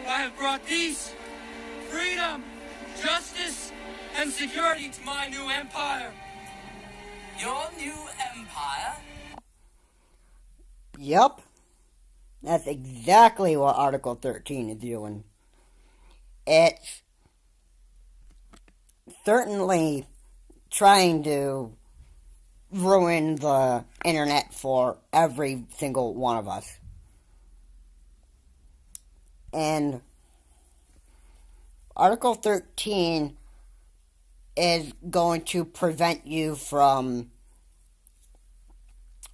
I have brought peace, freedom, justice, and security to my new empire. Your new empire? Yup. That's exactly what Article 13 is doing. It's certainly trying to ruin the internet for every single one of us. And Article 13 is going to prevent you from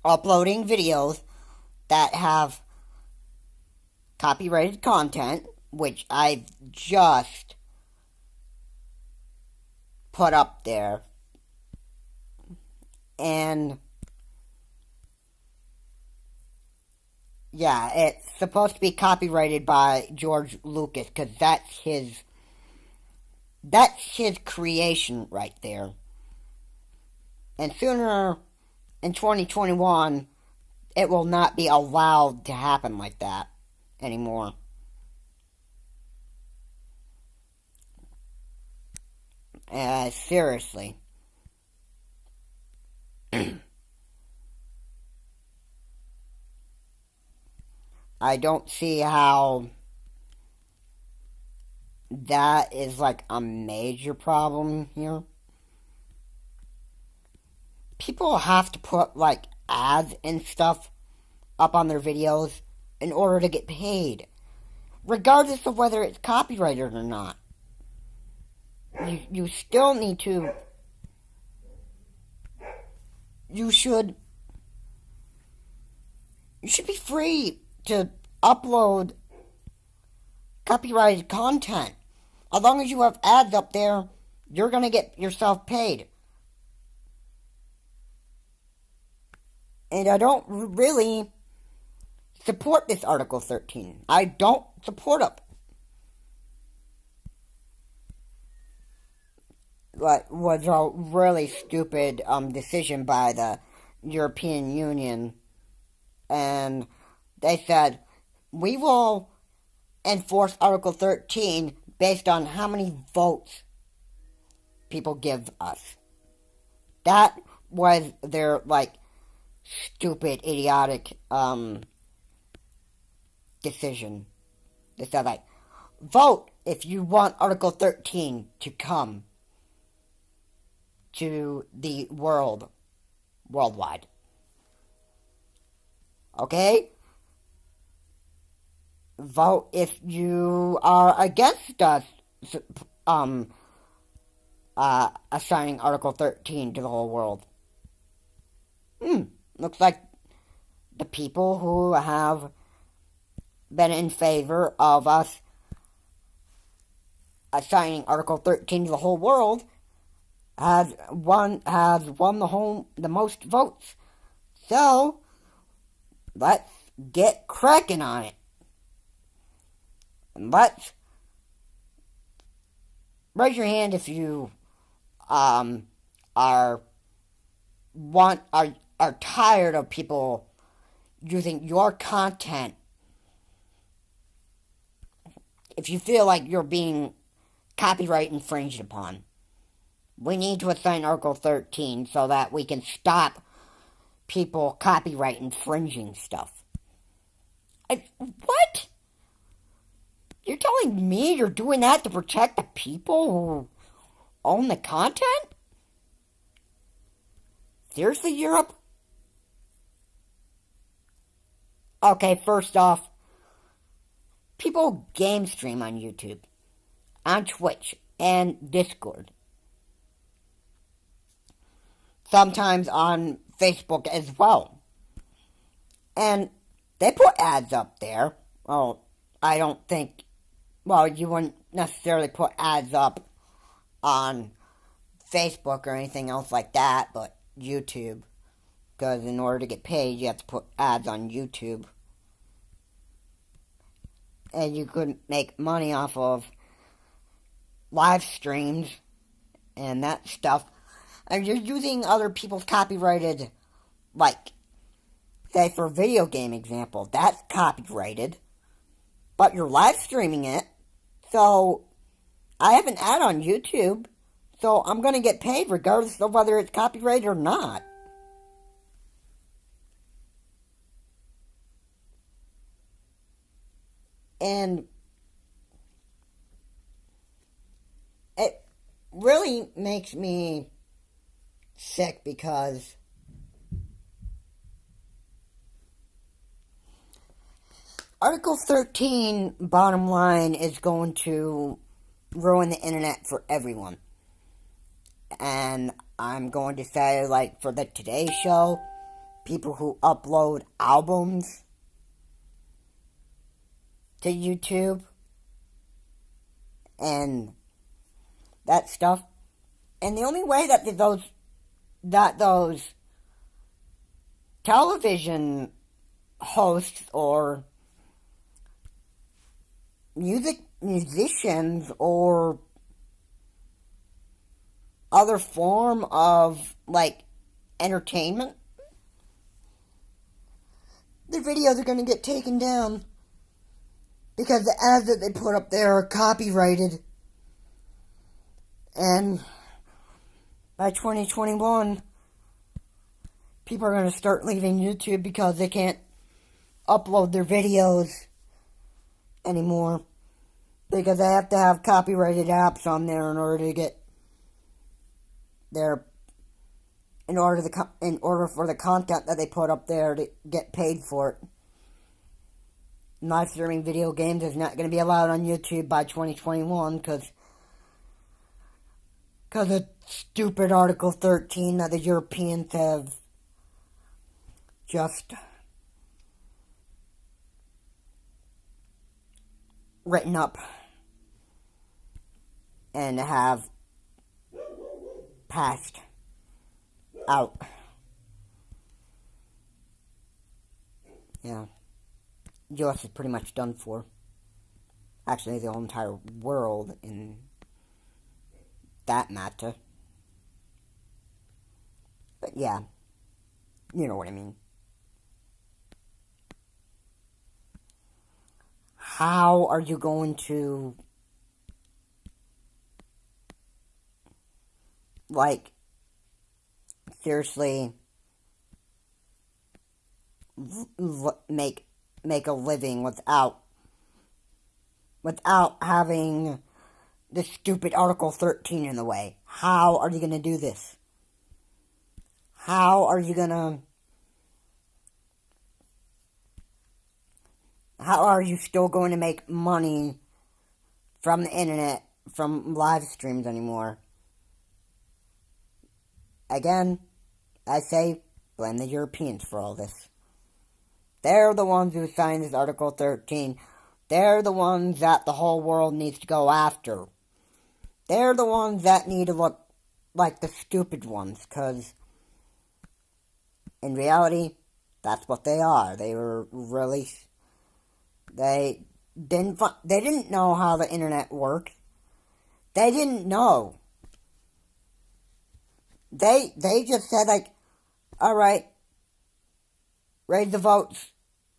uploading videos that have copyrighted content, which I've just put up there. And yeah, it's supposed to be copyrighted by George Lucas, because that's his creation right there. And sooner, in 2021, it will not be allowed to happen like that anymore. Seriously. I don't see how that is like a major problem here. People have to put like ads and stuff up on their videos in order to get paid, regardless of whether it's copyrighted or not. You still need to. You should be free to upload copyrighted content. As long as you have ads up there, you're going to get yourself paid. And I don't really support this Article 13. I don't support it. What was a really stupid decision by the European Union. And they said, we will enforce Article 13 based on how many votes people give us. That was their, like, stupid, idiotic, decision. They said, like, vote if you want Article 13 to come to the worldwide. Okay? Vote if you are against us, assigning Article 13 to the whole world. Looks like the people who have been in favor of us assigning Article 13 to the whole world has won the most votes. So let's get cracking on it. Let's raise your hand if you are tired of people using your content. If you feel like you're being copyright infringed upon, we need to assign Article 13 so that we can stop people copyright infringing stuff. What? You're telling me you're doing that to protect the people who own the content? Seriously, Europe? Okay, first off, people game stream on YouTube, on Twitch, and Discord. Sometimes on Facebook as well. And they put ads up there. Well, I don't think... Well, you wouldn't necessarily put ads up on Facebook or anything else like that, but YouTube. Because in order to get paid, you have to put ads on YouTube. And you couldn't make money off of live streams and that stuff. And you're using other people's copyrighted, like, say for a video game example, that's copyrighted. but you're live streaming it, so I have an ad on YouTube, so I'm going to get paid regardless of whether it's copyrighted or not. And it really makes me sick because Article 13, bottom line, is going to ruin the internet for everyone. And I'm going to say, like, for the Today Show, people who upload albums to YouTube and that stuff. And the only way that those television hosts or musicians or other form of, like, entertainment, their videos are going to get taken down because the ads that they put up there are copyrighted. And by 2021, people are going to start leaving YouTube because they can't upload their videos anymore, because they have to have copyrighted apps on there in order to get in order for the content that they put up there to get paid for it. Live streaming video games is not going to be allowed on YouTube by 2021 because of stupid Article 13 that the Europeans have just written up and have passed out. Yeah. US is pretty much done for. Actually, the whole entire world in that matter. But yeah, you know what I mean. How are you going to, like, seriously make a living without having the stupid Article 13 in the way? How are you going to do this? How are you still going to make money from the internet, from live streams anymore? Again, I say, blame the Europeans for all this. They're the ones who signed this Article 13. They're the ones that the whole world needs to go after. They're the ones that need to look like the stupid ones, because in reality, that's what they are. They didn't know how the internet worked. They didn't know. They just said, like, alright, raise the votes,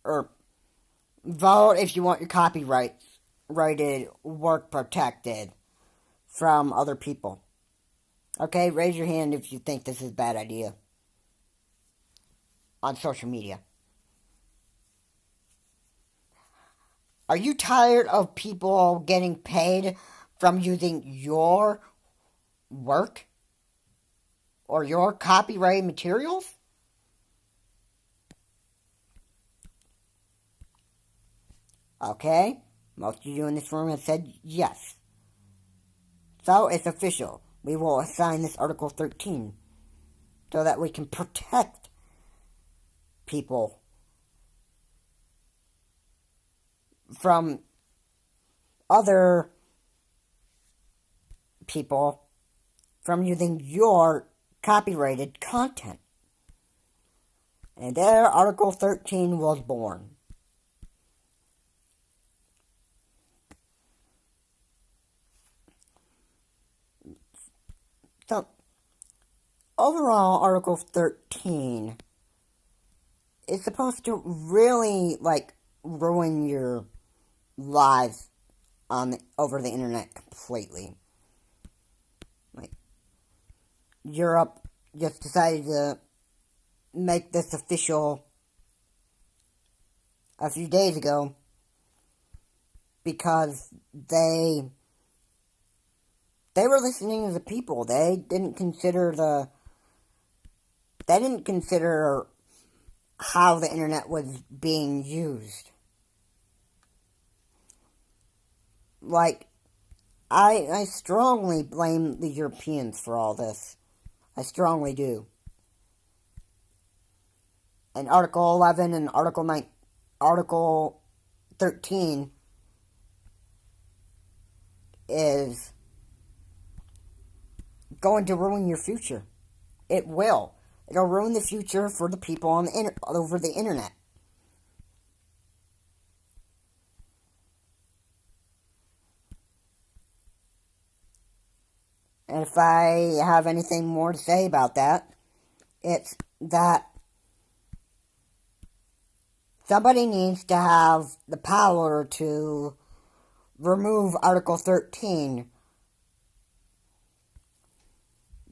or vote if you want your copyrighted work protected from other people. Okay, raise your hand if you think this is a bad idea on social media. Are you tired of people getting paid from using your work or your copyrighted materials? Okay, most of you in this room have said yes. So it's official. We will assign this Article 13 so that we can protect people from other people from using your copyrighted content. And there Article 13 was born. So, overall, Article 13 is supposed to really, like, ruin your lives over the internet completely. Like, Europe just decided to make this official a few days ago because they were listening to the people. They didn't consider how the internet was being used. Like, I strongly blame the Europeans for all this. I strongly do. And Article 11 and Article 13 is going to ruin your future. It will. It'll ruin the future for the people on over the internet. And if I have anything more to say about that, it's that somebody needs to have the power to remove Article 13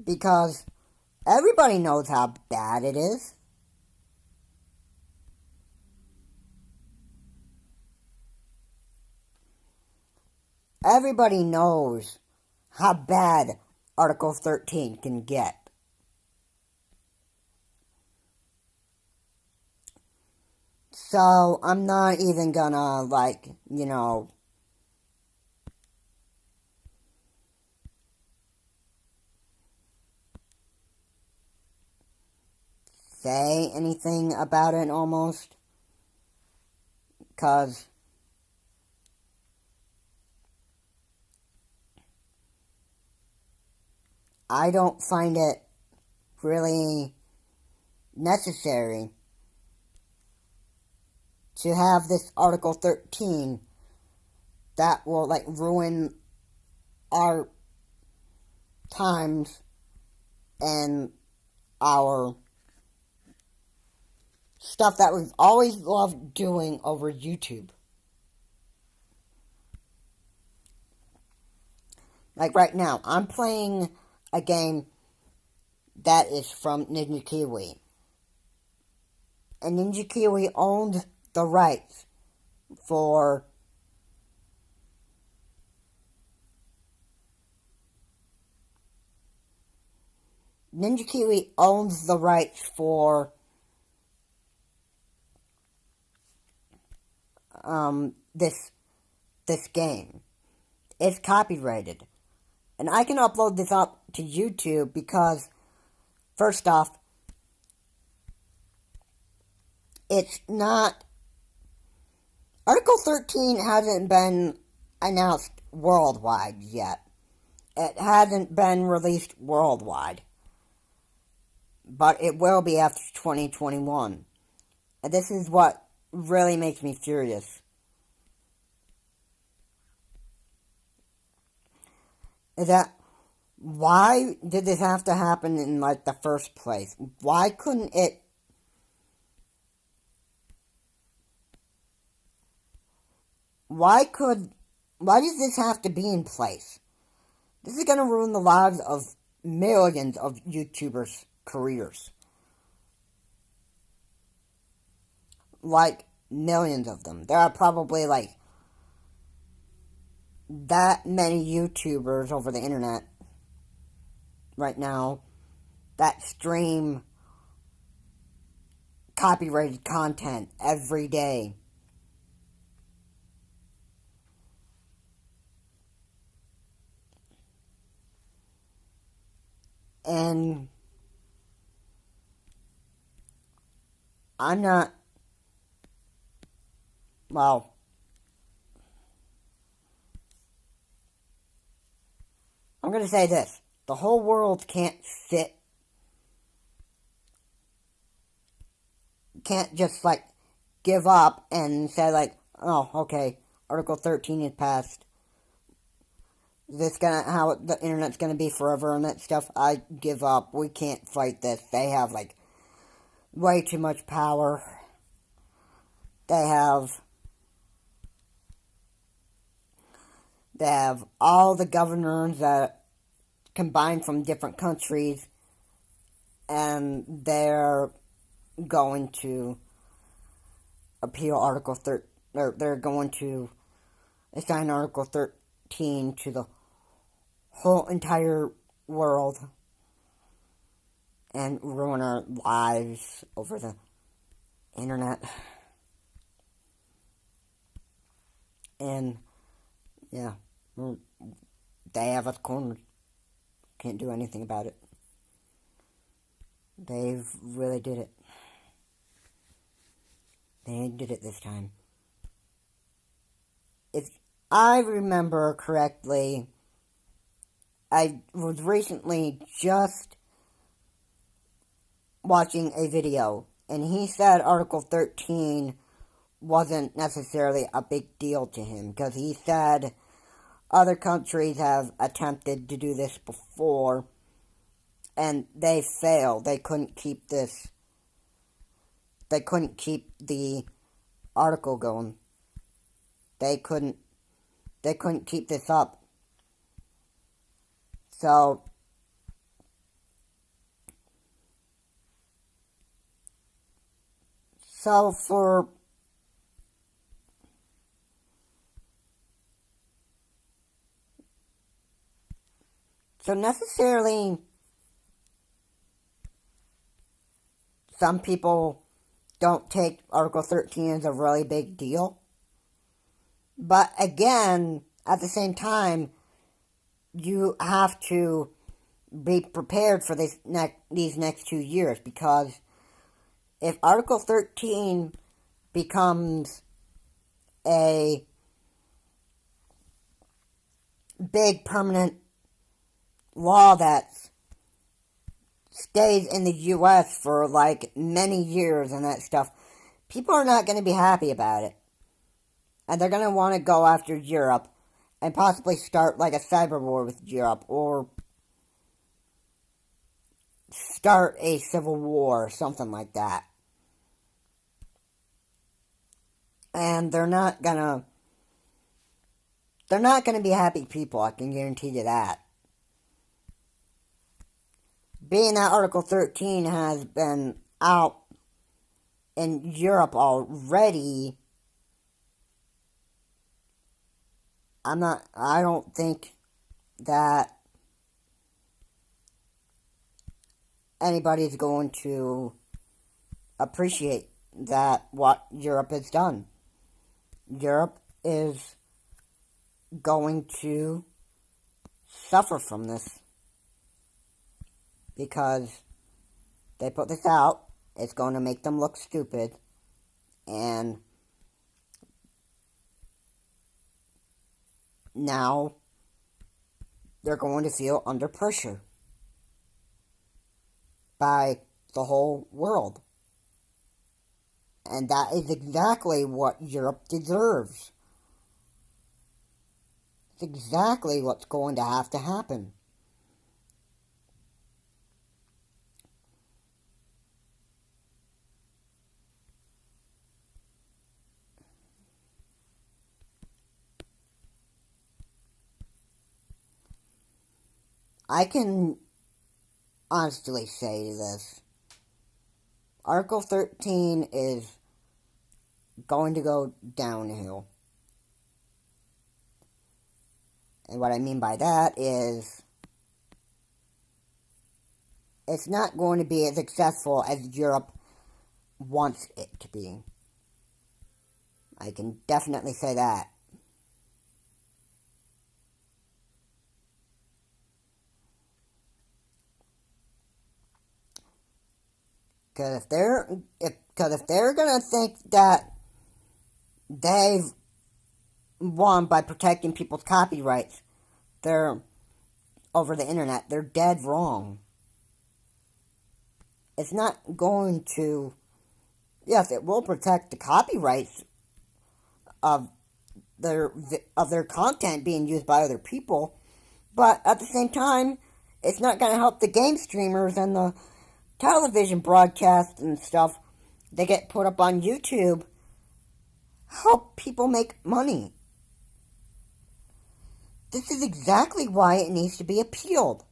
because everybody knows how bad it is. Everybody knows how bad Article 13 can get. So, I'm not even gonna, say anything about it almost. Because I don't find it really necessary to have this Article 13 that will, ruin our times and our stuff that we've always loved doing over YouTube. Like right now, I'm playing a game that is from Ninja Kiwi. And Ninja Kiwi owned the rights for Ninja Kiwi owns the rights for this game. It's copyrighted. And I can upload this up to YouTube because, first off, it's not... Article 13 hasn't been announced worldwide yet. It hasn't been released worldwide. But it will be after 2021. And this is what really makes me furious. Is that, why did this have to happen in, the first place? Why couldn't it... Why does this have to be in place? This is going to ruin the lives of millions of YouTubers' careers. Millions of them. There are probably, that many YouTubers over the internet right now that stream copyrighted content every day. And I'm not... Well, I'm going to say this. The whole world can't just, give up and say, oh, okay, Article 13 is passed. Is this how the internet's gonna be forever and that stuff? I give up. We can't fight this. They have, way too much power. They have They have all the governors that combined from different countries, and they're going to appeal Article 13, or they're going to assign Article 13 to the whole entire world and ruin our lives over the internet. And, yeah, they have us cornered. Can't do anything about it. They've really did it. They did it this time. If I remember correctly, I was recently just watching a video, and he said Article 13 wasn't necessarily a big deal to him, because he said other countries have attempted to do this before, and they failed. They couldn't keep this. They couldn't keep the article going. They couldn't keep this up. So necessarily, some people don't take Article 13 as a really big deal. But again, at the same time, you have to be prepared for these next 2 years, because if Article 13 becomes a big permanent law that stays in the U.S. for like many years and that stuff, people are not going to be happy about it. And they're going to want to go after Europe and possibly start like a cyber war with Europe, or start a civil war or something like that. And they're not gonna be happy people, I can guarantee you that. Being that Article 13 has been out in Europe already, I don't think that anybody's going to appreciate that, what Europe has done. Europe is going to suffer from this, because they put this out. It's going to make them look stupid, and now they're going to feel under pressure by the whole world. And that is exactly what Europe deserves. It's exactly what's going to have to happen. I can honestly say this. Article 13 is going to go downhill. And what I mean by that is, it's not going to be as successful as Europe wants it to be. I can definitely say that. Because if they're gonna think that they've won by protecting people's copyrights, they're over the internet, they're dead wrong. It's not going to. Yes, it will protect the copyrights of their content being used by other people, but at the same time, it's not going to help the game streamers and the television broadcasts and stuff that get put up on YouTube help people make money. This is exactly why it needs to be appealed.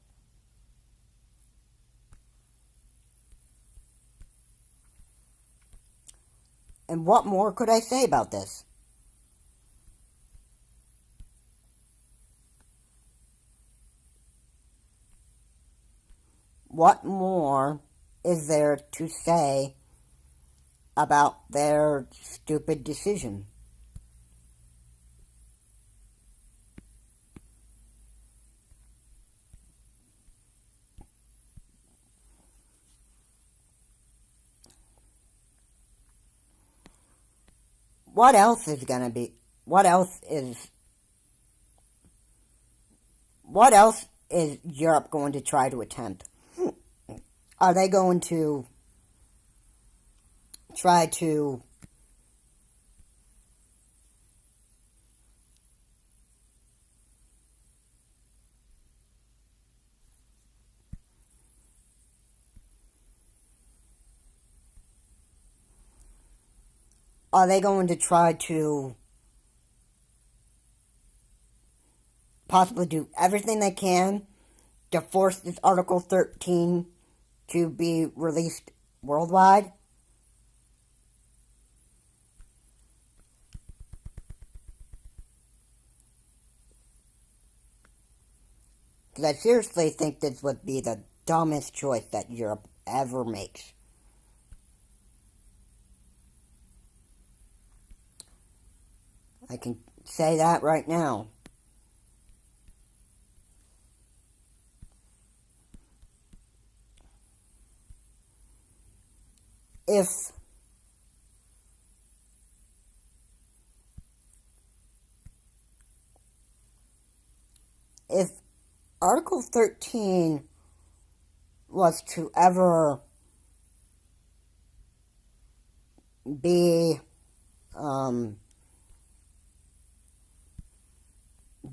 And what more could I say about this? What more is there to say about their stupid decision? What else is Europe going to try to attempt? Are they going to try to possibly do everything they can to force this Article 13 to be released worldwide? Because I seriously think this would be the dumbest choice that Europe ever makes. I can say that right now. If Article 13 was to ever be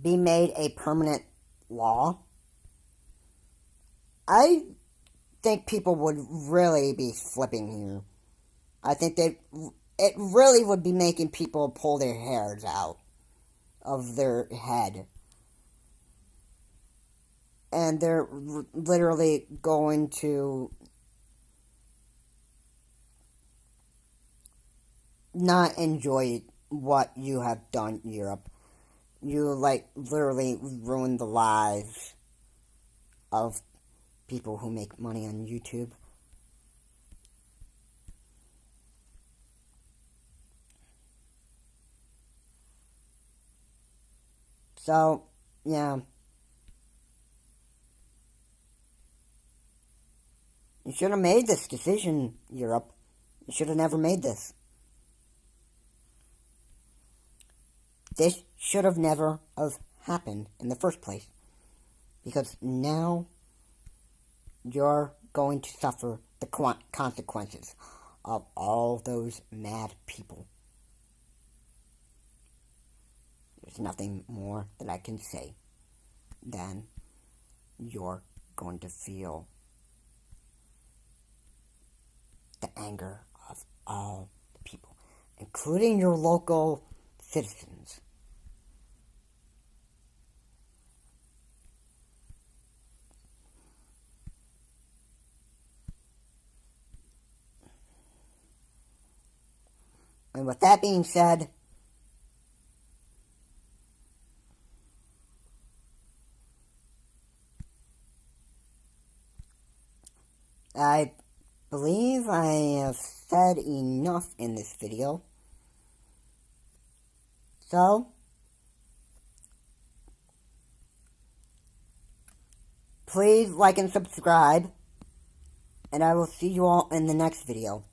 made a permanent law, I think people would really be flipping here. I think it really would be making people pull their hairs out of their head. And they're literally going to not enjoy what you have done, Europe. You, literally ruined the lives of people who make money on YouTube. So, yeah. You should have made this decision, Europe. You should have never made this. This should have never have happened in the first place. Because now you're going to suffer the consequences of all those mad people. There's nothing more that I can say than you're going to feel the anger of all the people, including your local citizens. And with that being said, I believe I have said enough in this video. So, please like and subscribe, and I will see you all in the next video.